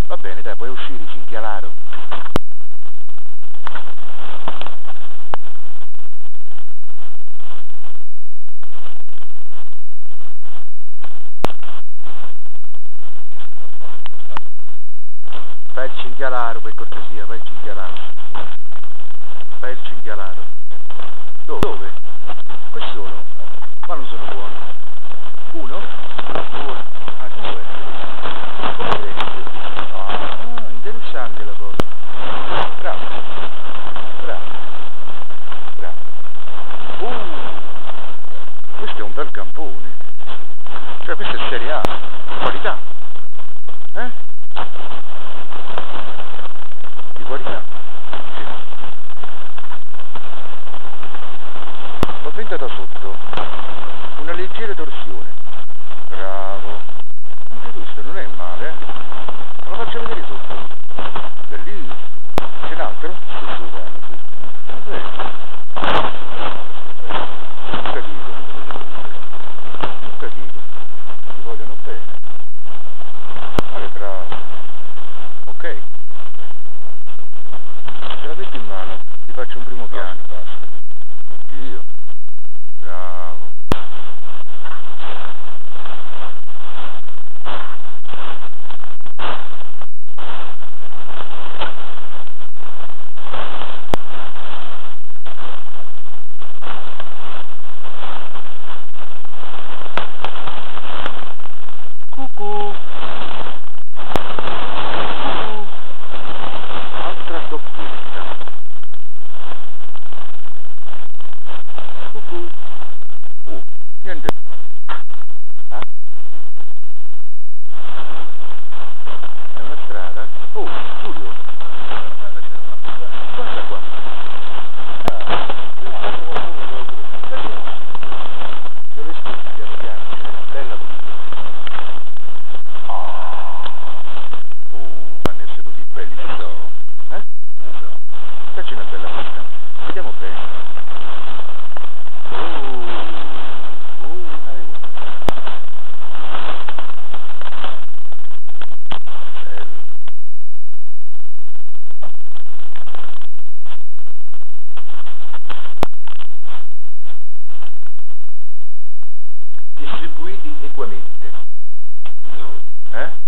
Va bene, dai, puoi uscire, cinghialaro. Fai il cinghialaro, per cortesia, fai il cinghialaro. Fai il cinghialaro. Dove? Questi sono. Ma non sono buoni. Uno? Due. Ah, due. Come vedi? Ah, interessante la cosa. Bravo. Bravo. Bravo. Questo è un bel gampone. Cioè, questa è Serie A. Qualità. Eh? Di qualità. Sì. L'ho vinta da sotto. Una leggera torsione. Bravo. Anche questo non è male, eh? Me lo faccio vedere sotto. Bellissimo. C'è un altro? Questo lo fanno, sì. Non capito. Non capito. Ti vogliono bene. Vale, bravo. Ok. Se la metti in mano, ti faccio un primo piano. Oddio. Bravo. Cucù. Altra doppietta. Cucù. Niente. Ah? È una strada? Oh, Giulio. Guarda qua. Dove stupi piano piano? C'è una bella politica. Vanno essere così belli, no? Eh? No. Facci una bella vita. Vediamo bene. Bello. Distribuiti equamente. Eh?